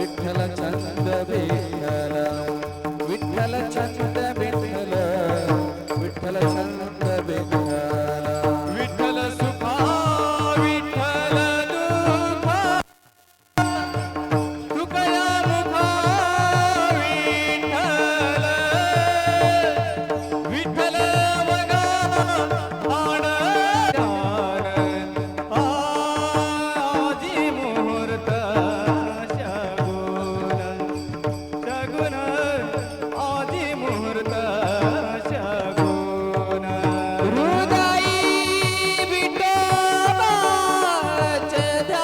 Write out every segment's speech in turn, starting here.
विठ्ठल चंद विठ्ठल विठ्ठल चंद विठ्ठल विठ्ठल चंद विठ्ठल विठ्ठल सुखा विठ्ठल दुखा तुकया मुखा विठ्ठल विठ्ठल वगा आण आजी मुहूर्त शगुन आजी मुहूर्त शगुन हृदयी विठोबाचे ध्यान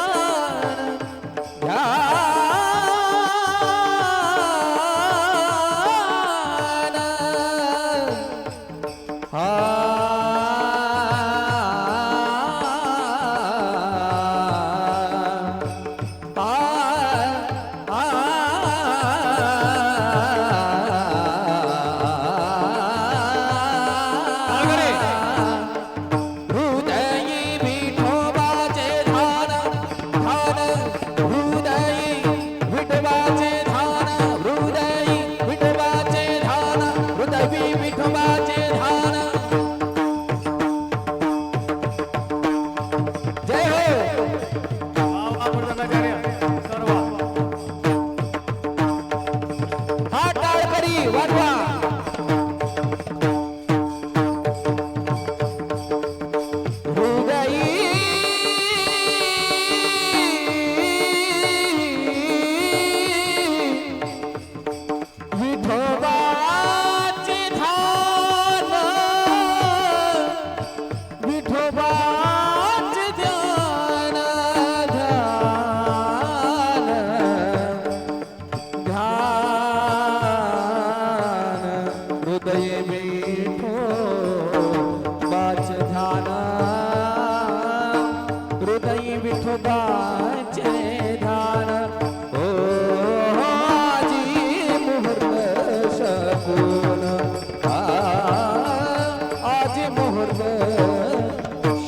विठोबाचे ध्यान जय हो हा टाळकरी वाजवा हृदयी विठोबा विठोबाचे ध्यान ध्यान ध्यान हृदय विठोबाचे ध्यान हृदय विठोबाचे ध्यान ओ आजी मुहूर्त शगुन आजी मुहूर्त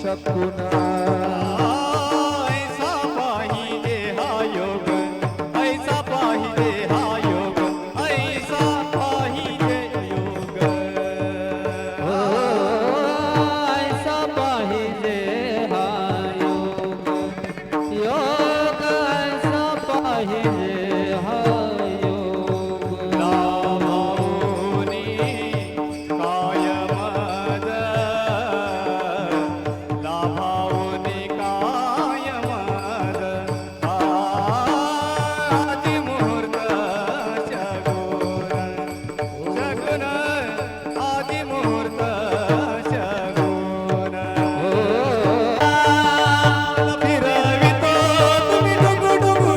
शकुना ऐसा पाहिजे हा योग ऐसा पाहिजे हा योग ऐसा पाहिजे योग ऐसा पाहिजे हा योग योग ऐसा पाहिजे हा योग लाभावनी कायम लाभावनी कायमद आदि मुहूर्त शगुन शगुन आदि मुहूर्त शगुन फिरवितो तुम्ही डुगुडुगु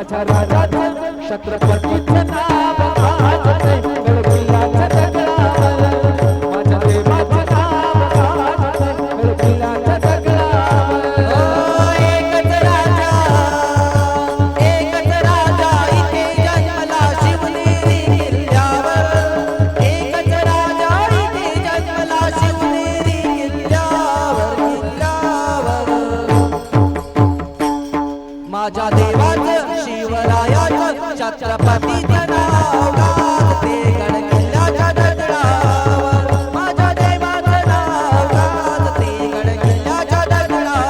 माझ्या राजाचं छत्रपतीचं नाव गाजते गडकिल्ल्याच्या दगडावर माझ्या देवाचं नाव गाजते गडकिल्ल्याच्या दगडावर एकच राजा इथे जन्मला शिवनेरी किल्ल्यावर एकच राजा इथे जन्मला शिवनेरी किल्ल्यावर माझ्या देवाचं शिवरायाचं छत्रपतीचं नाव गाजते गडकिल्ल्याच्या दगडावर माझ्या देवाचं नाव गाजते गडकिल्ल्याच्या दगडावर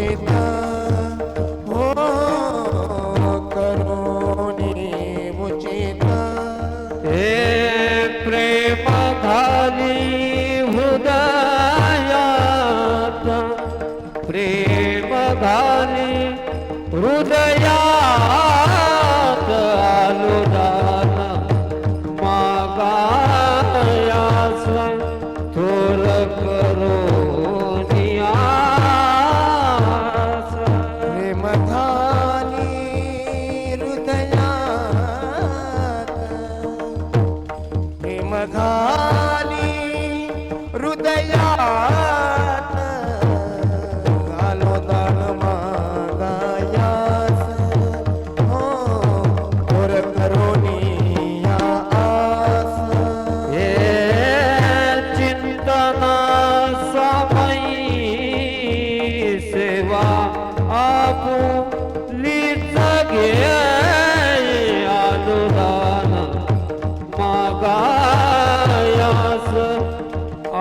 उचित हो करुणी उचित हे प्रेम घाली हृदयात प्रेम घाली हृदयात अनुदान मागायास थोर करुणियास प्रेम घाली हृदयात प्रेम घाली हृदयात आलो दान मागायास हो थोर करुणिया आस हे चिंतना समयी सेवा आपुलीच घे अनुदान मागायास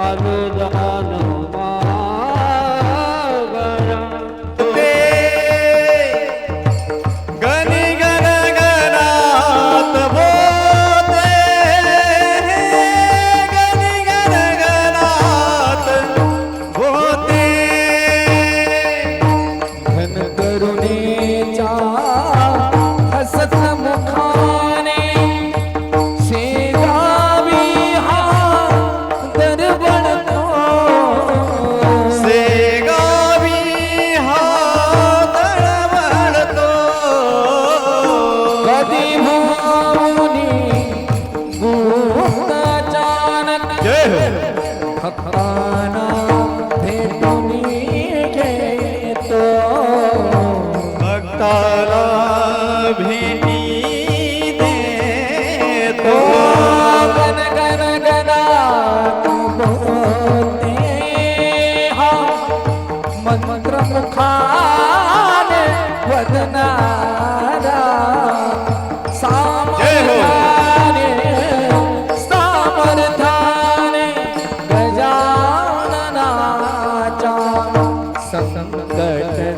अनुदान मागया ते गणी गण गणात बोते गणी गण गणात बोते घन करुणेच्या हसत मुखाने शेगावी हा दरवळतो सेगावी हा तळवळतो कधी भावनी भूताचानक जय हो भक्ताना भेटून घेतो भक्ताला भेटी देतो गण गण गणात बोलते हा मंत्र मुखाने वदनारा सामर्थ्याने सामर्थ्याने गजाननाच्या संकट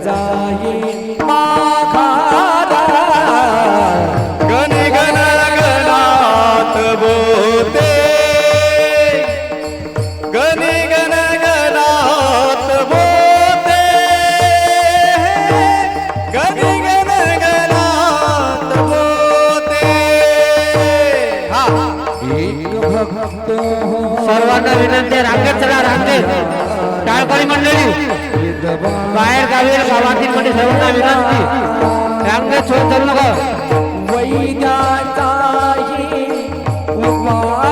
जाई माघारा गणी गण गणात बोते गणी गण गणात बोते गणी गण गणात बोते हा एक भक्त सर्वांना विनंती आहे, रांगेत चला, रांगेत टाळकरी मंडळी बाहेर गावी गावातील मंडळी सर्वांना विनंती रांगेत सोड चालू नका वैद्याचाही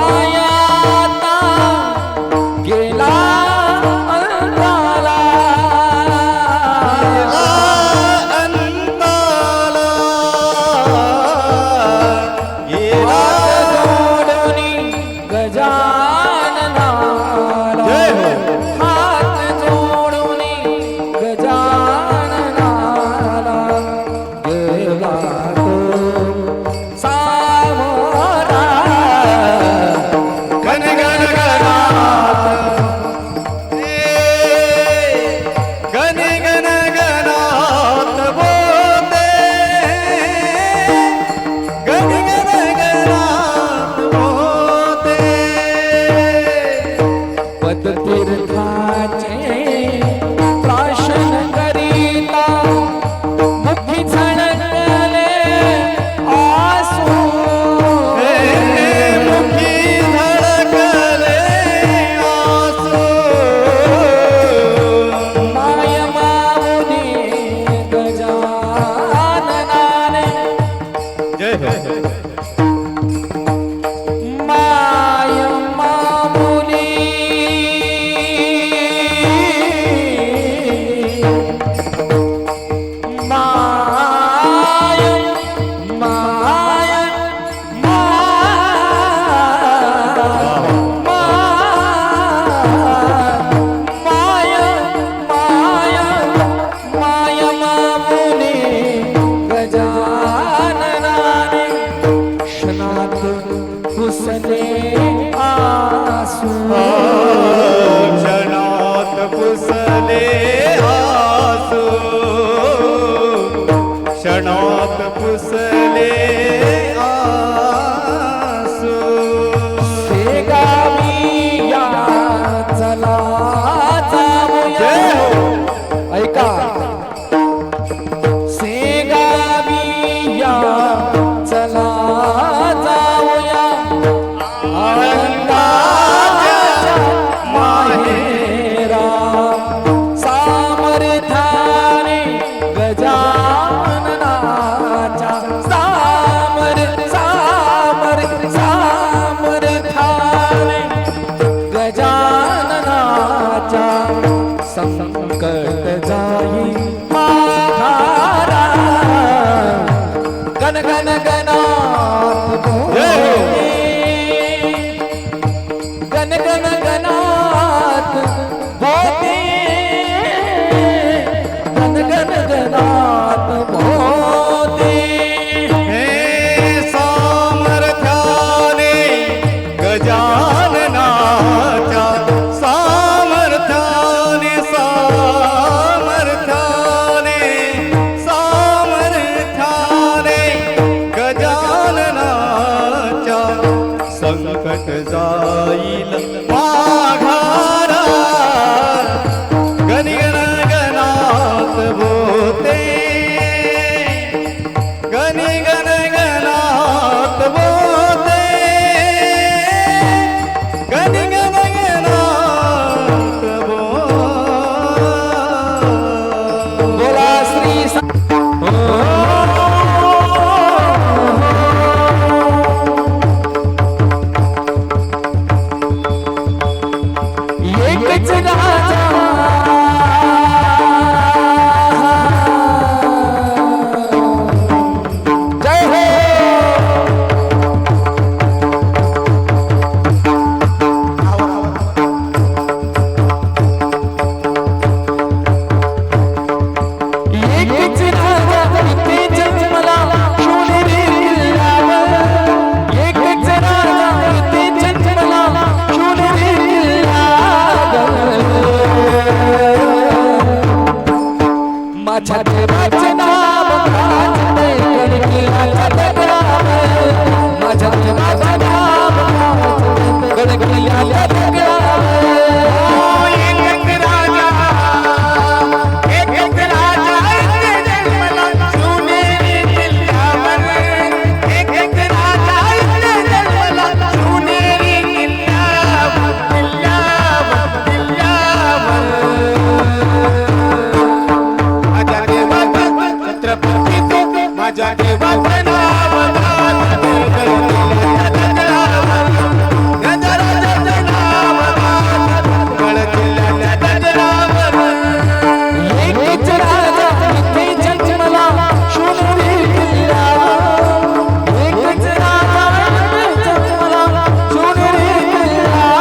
उपायाता गेला अंताला अंताला गेला जोडणी गजाननाला जय हो. हात जोडणी गजाननाला गेला तो बोलते गणी गण गणात बोलते गणी गण गणात बोला श्री एकच राजा जय हो एकच राजा इथे जन्मला शोधे किल्ल्यावर एकच राजा इथे जन्मला शोधे किल्ल्यावर माझ्या देवाचे नाव गाजते गडकिल्ल्याच्या दगडावर माझ्या देवाचे नाव गाजते गडकिल्ल्याच्या दगडावर माझ्या देवाचं नाव गाजते गडकिल्ल्याच्या दगडावर एकच राजा इथे जन्मला शोधे किल्ल्यावर एकच राजा इथे जन्मला शोधे किल्ल्यावर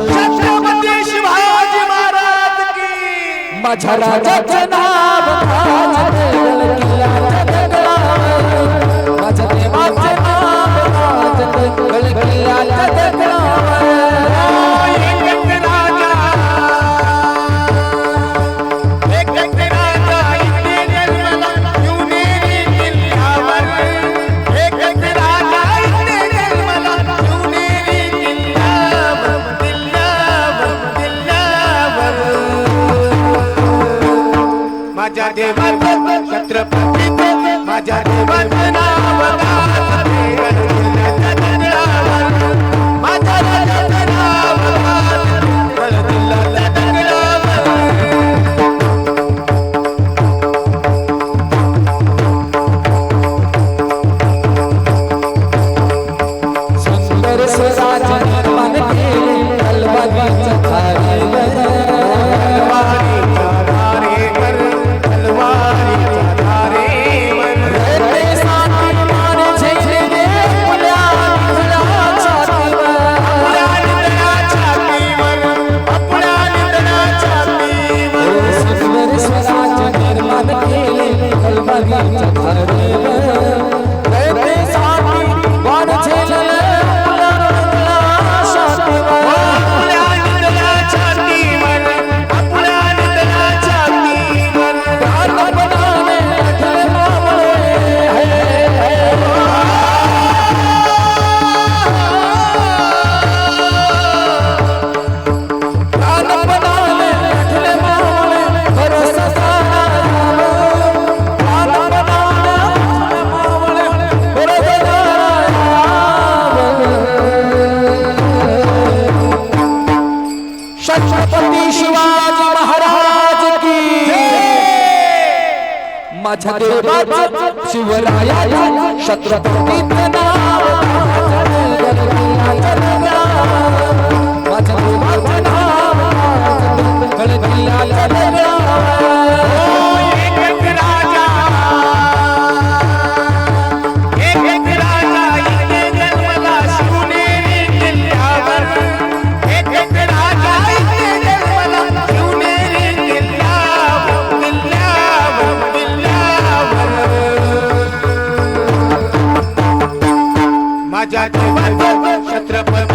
छत्रपती शिवाजी महाराज की माझ्या राजाचं नाव गाजते गडकिल्ल्याच्या दगडावर माझ्या देवाचे नाव गाजते गडकिल्ल्याच्या दगडावर माझ्या देवाचं छत्रपती माझ्या देवाचं नाव गाजते गडकिल्ल्याच्या दगडावर माझ्या राजाचं नाव गाजते गडकिल्ल्याच्या दगडावर सुंदर स्वराज निर्माण केले तलवारीच्या धारेवर रयतेसाठी मान झेलले आपल्या छातीवर सुंदर स्वराज निर्माण केले तलवारीच्या धारेवर रयतेसाठी मान झेलले छत्रपती शिवाजी महाराज की माझ्या देवाचं शिवरायाला छत्रपतीचं नाव गाजते गडकिल्ल्याच्या दगडावर माझ्या देवाचं नाव गाजते गडकिल्ल्याच्या दगडावर माझ्या देवाचं छत्रपती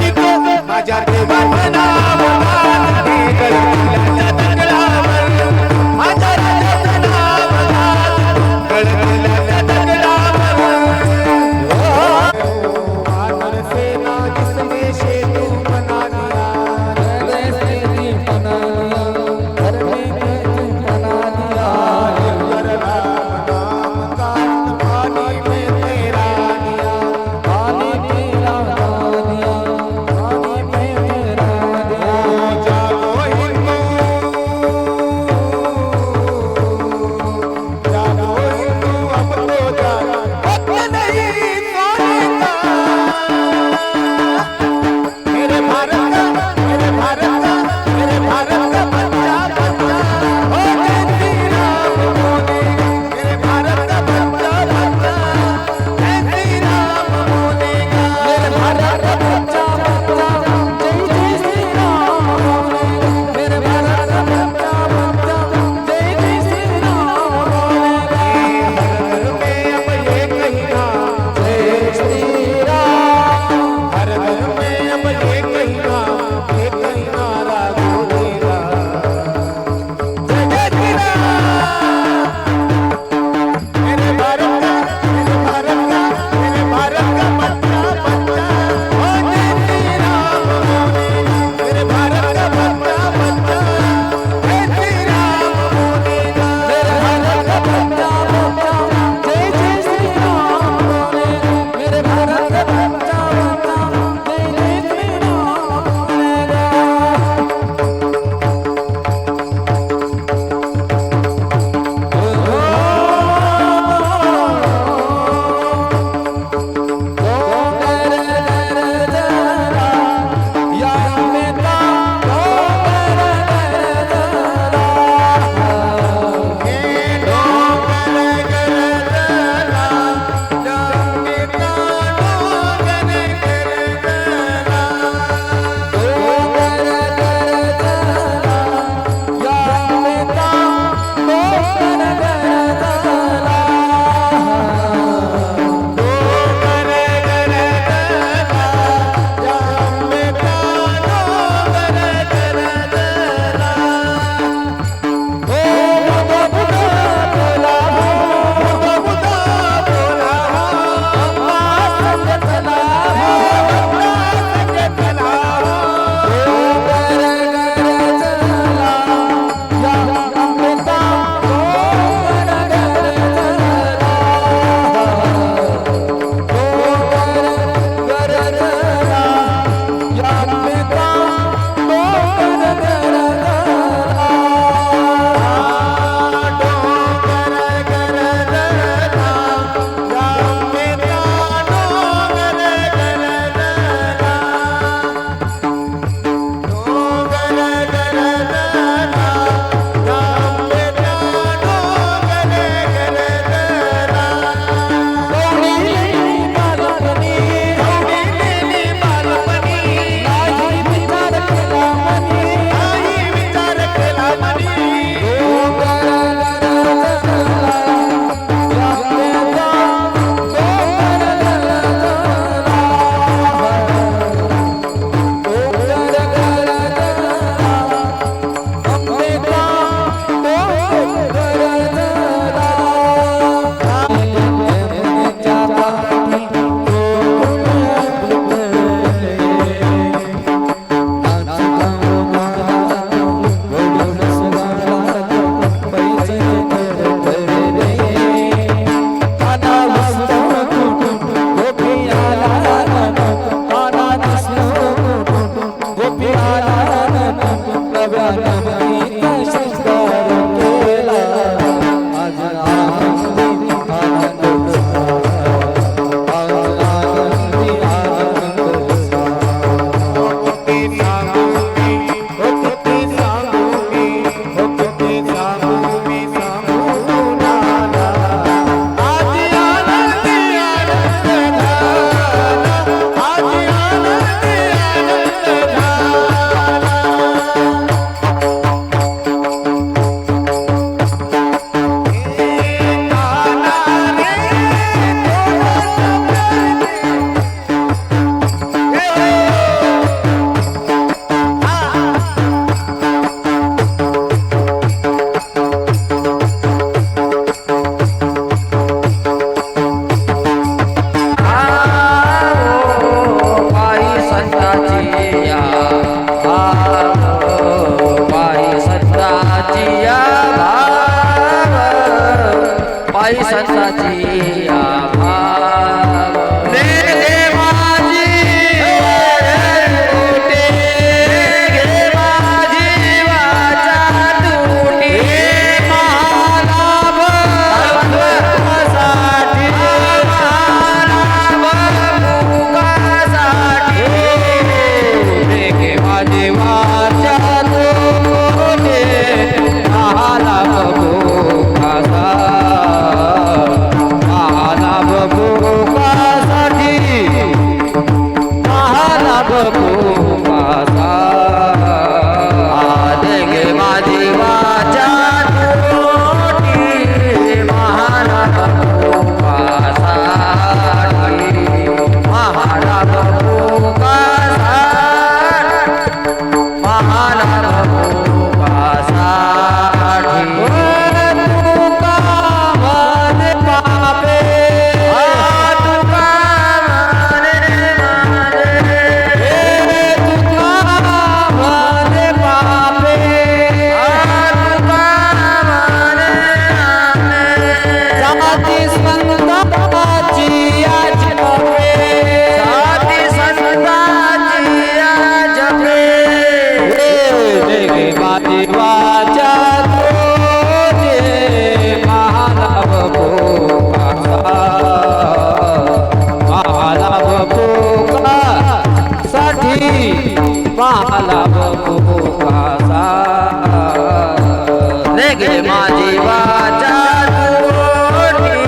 गे माझी वाचा तोडली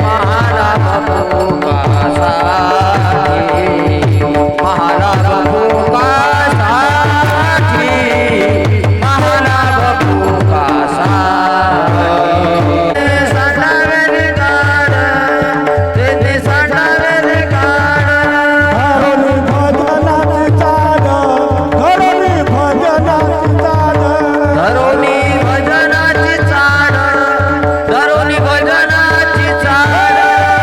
महाराज भोगासाठी महाराज भोगासाठी महाराज भोगासाठी सांडावे रे गाड ते सांडावे रे गाड धरुणी भजनाची चाल, धरोनी भजनाची चाड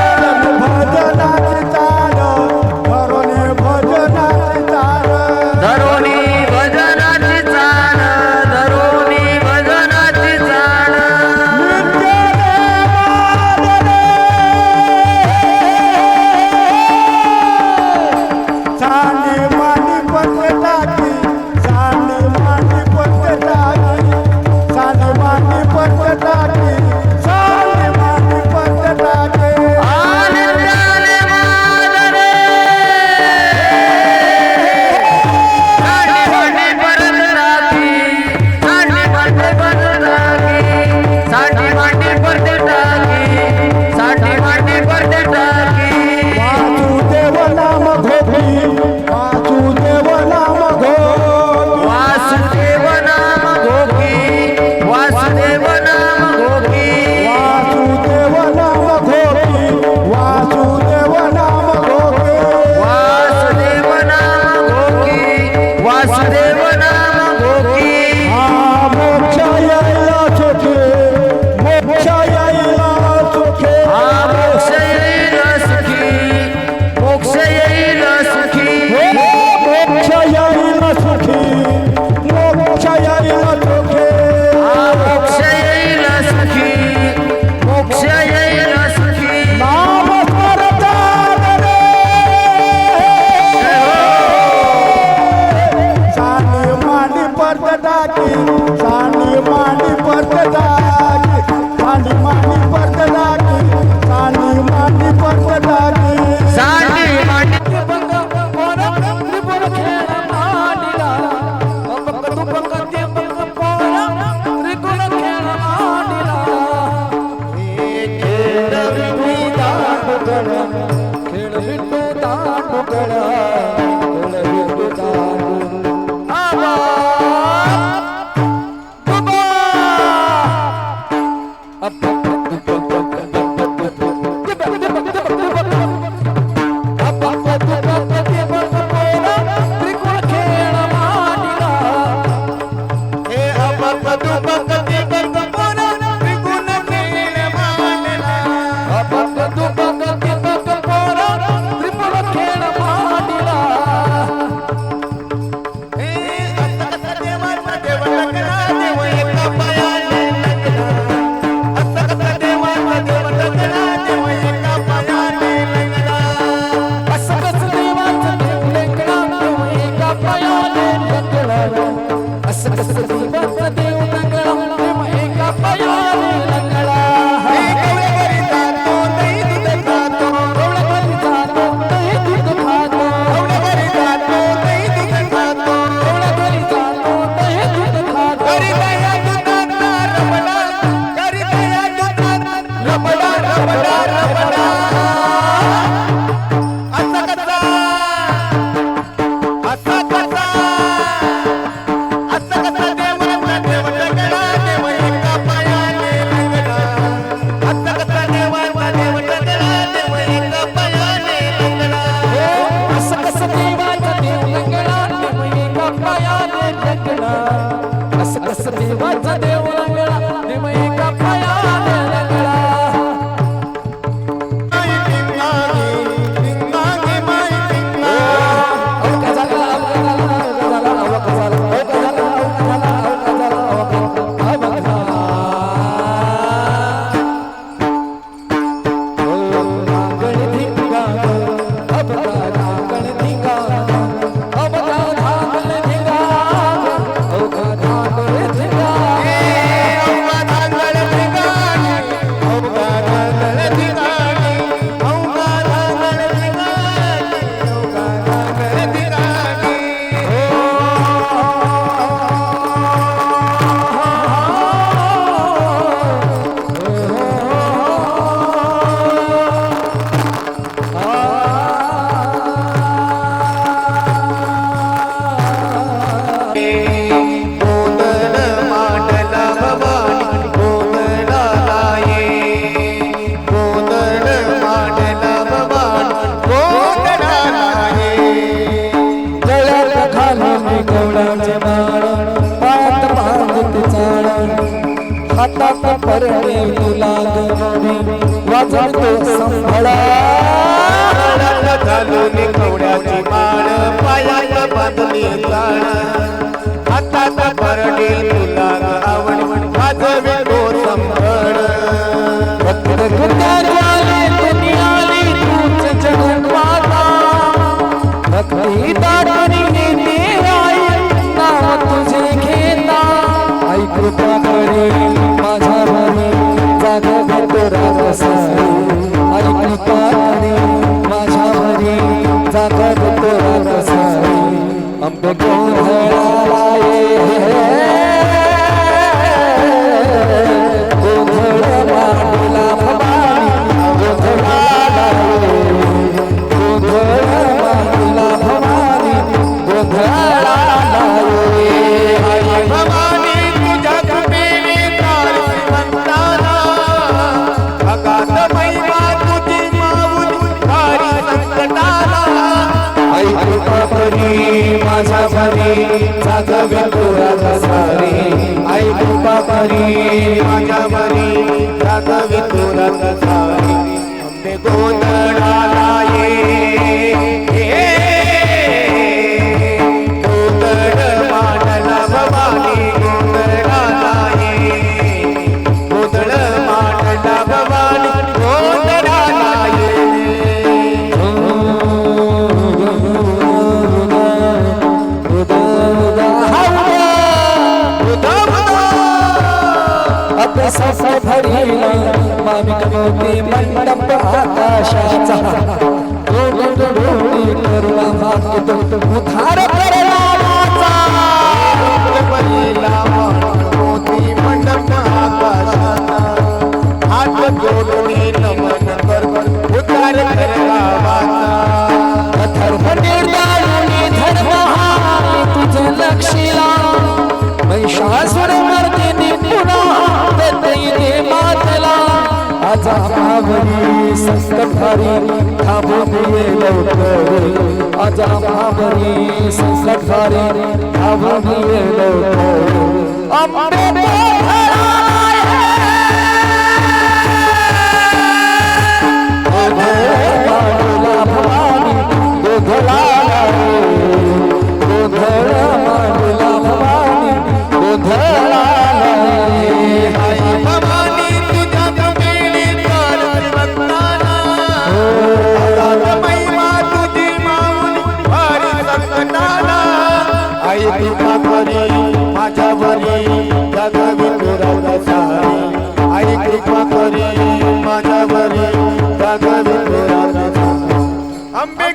धरुणी भजनाची चाल, धरुणी भजनाची चाल, धरोनी भजनाची चाड धरोनी भजनाची चाड चांदी मांडी पत्ते टाकी, चांदी मांडी पत्ते टाकी, चांदी मांडी पत्ते टाकी, चांदी मांडी पत्ते टाकी. आले त्याले मादरे साडी मांडी परत टाकी साडी मांडी परत टाकी साडी मांडी परत टाकी साडी मांडी परत टाकी वासुदेव नाम घोटी, वासुदेव नाम घोटी, वासुदेव नाम घोकी वासुदेव नाम घोकी वासुदेव नाम घोटी, वासुदेव नाम घोटी. वासुदेव नाम घोकी वासुदेव नाम घोकी मोक्ष यायला सुखे, मोक्ष यायला सुखे, मोक्ष येईल सुखी मोक्ष येईल सुखी मोक्ष यायला सुखी, मोक्ष यायला सुखे. मोक्ष येईल सुखी मोक्ष येईल सुखी नाम स्मरतात रे, चांदी मांडी पडत टाकी, चांदी मांडी पडत टाकी, चांदी मांडी पडत टाकी, चांदी मांडी पडत टाकी. सांडी मांडी Oh हातात परणे तुला गवळी वाजवतो संभळा हातात घालून कवड्याची माळ पायात बांधली जाण हातात परडी तुला आवड वाजवे तो संभळ गुत्याले दुनियाली तूच जगवाता भक्ती दाटणी देवाई नाव तुझे घेता आई कृपा करी माझ्यावरी जागा तोरा कसाई आई कृपा करी माझ्यावरी जागा तोरा कसाई अंबे गोंधळाला ये माझ्या भरी जागवे तुरा कसारी आई कृपा करी माझ्या बरी जागवी तुला कसारी अंबे गोंधळाला ये गोंधळ मांडला भवानी गोंधळाला ये गोंधळ मांडला भवानी गोंधळाला ये सस भरीला मामिक मोती मंडप आकाशाचा डोळी करुणा मागतो उधार करण्याचा भरीला मोती मंडप आकाशाचा हात जोडून नमन कर उद्धार करवाचा धर्म निर्दाळुनी धर्म हा तुझे लक्षीला महिषासुर मर्दिनी पुन्हा देते मातला आजा महाबली संकटहारी थांबून ये लवकर आजा महाबली संकटहारी थांबून ये लवकर अंबे भवानी गोधळाला गोधळ मांडला भवानी गोधळाला भवानी तुझ्या कमेली कर भक्ताना महिमा तुझी माऊली भारी संकटाला आई कृपा करी माझ्या बरी जागवी तुरा कसारी आई कृपा करी माझ्या बरी जागवी तुरा कसारी अंबे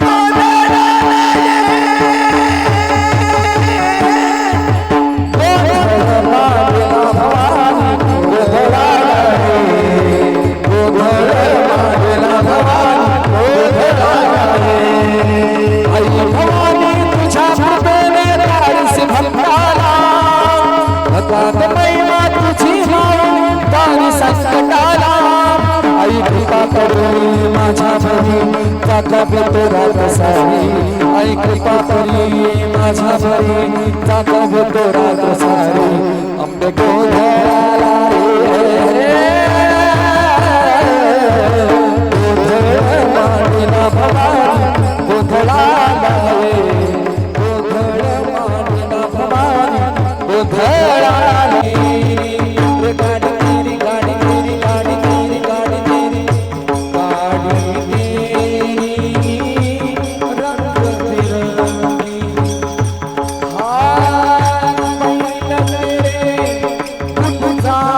महिमा तुझी तारी संकटाला आई कृपा करी माझ्या भरी जागवे तोरा कसारी आई कृपा करी माझ्या भरी जागवे तोरा कसारी अंबे गोधळाला गोधळ मांडला भवानी गोधळाला गोधळ मांडला भवानी गोधळाला जा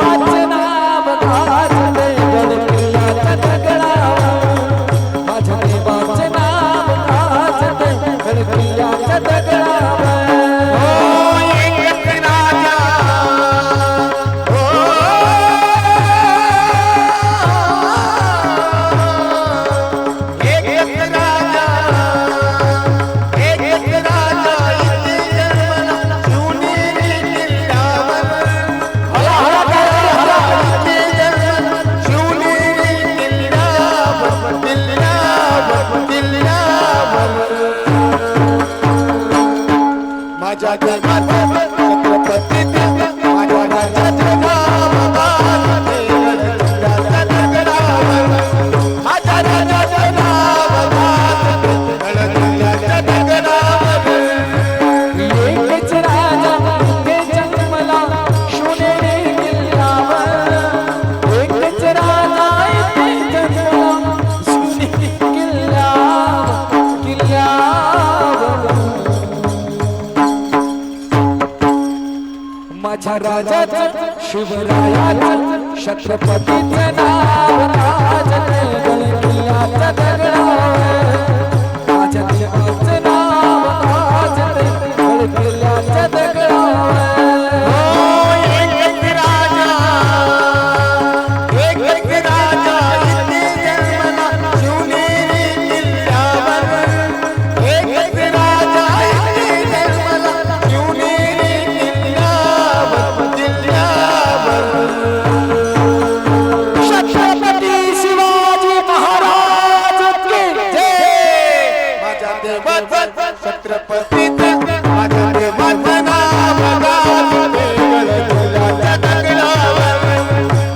देवाचे नाव गाजते गडकिल्ल्याच्या दगडावर माझ्या देवाचे नाव गाजते गडकिल्ल्याच्या दगडावर एक राजा एक राजा इथे जन्मला शिवनेरी किल्ल्यावर इथे जन्मला शिवनेरी किल्ल्यावर माझ्या देवाचा छत्रपती माझ्या राजाचं नाव गाजते गडकिल्ल्याच्या दगडावर माझ्या राजाचं नाव गाजते गडकिल्ल्याच्या दगडावर एकच राजा इथे जन्मला शिवनेरी किल्ल्यावर एकच राजा इथे जन्मला शिवनेरी किल्ल्यावर माझ्या राजाचं शिवरायाचं छत्रपतीचं नाव गाजते गडकिल्ल्याच्या दगडावर माझ्या देवाचं नाव गाजते गडकिल्ल्याच्या दगडावर एक राजा इथे जन्मला शिवनेरी किल्ल्यावर एक राजा इथे जन्मला शिवनेरी किल्ल्यावर छत्रपती शिवाजी महाराज की जय माझ्या देवाचं छत्रपतीचं माझ्या देवाचं नाव गाजते गडकिल्ल्याच्या दगडावर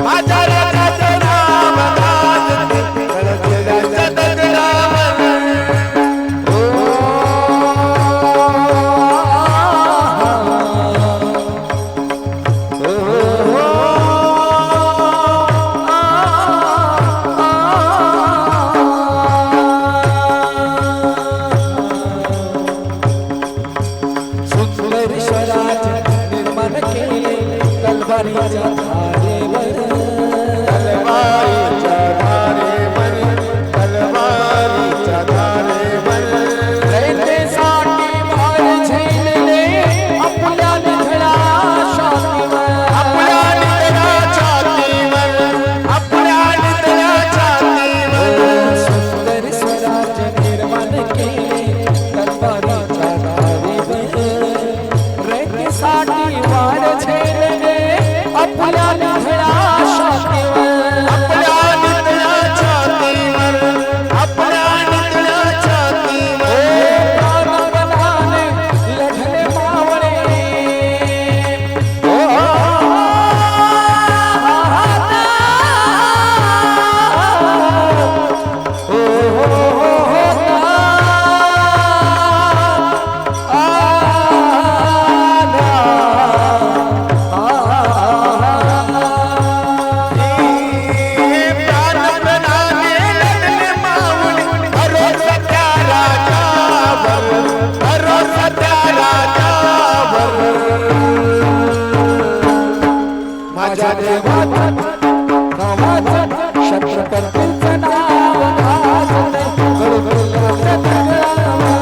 माझ्या राजाचं नाव गाजते गडकिल्ल्याच्या दगडावर सुंदर स्वराज निर्माण केले तलवारीच्या धारेवर तलवारीच्या धारेवर रयतेसाठी वार झेलले आपल्या निधड्या छातीवर सुंदर स्वराज निर्माण केले तलवारीच्या धारेवर रयतेसाठी वार झेलले आपल्या निधड्या प्राणबलाने लढले मावळे माझ्या देवाचं नावाचं छत्रपतीचं नाव गाजते गडकिल्ल्याच्या दगडावर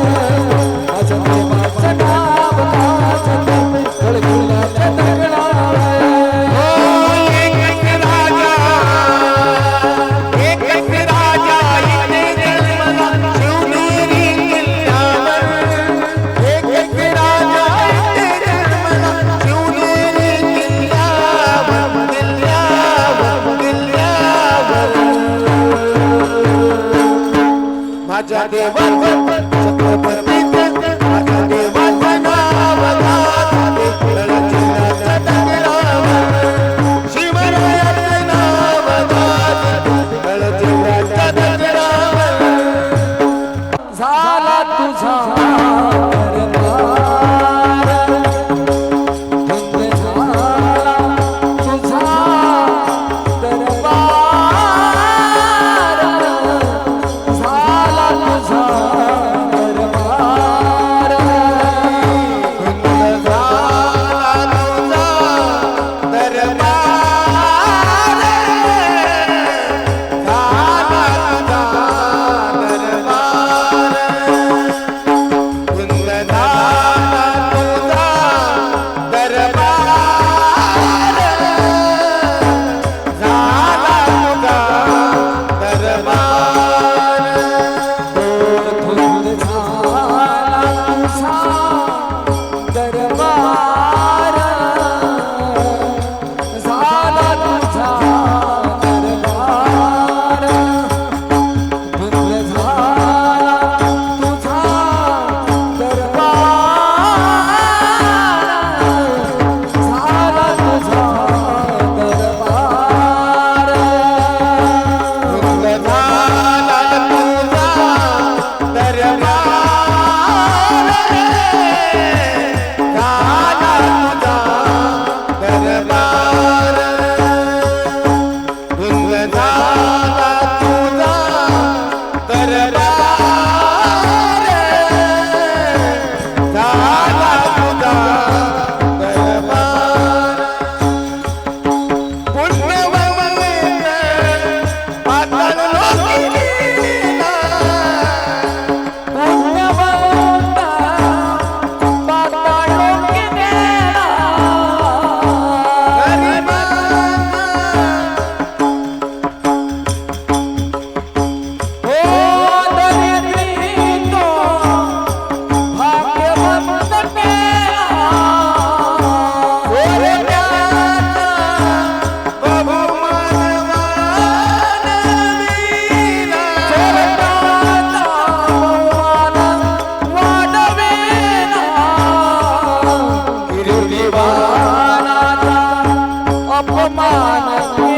माझ्या देवाचं नाव गाजते गडकिल्ल्याच्या दगडावर एक राजा इथे जन्मला शिवनेरी किल्ल्यावर एक राजा इथे जन्मला शिवनेरी किल्ल्यावर मागे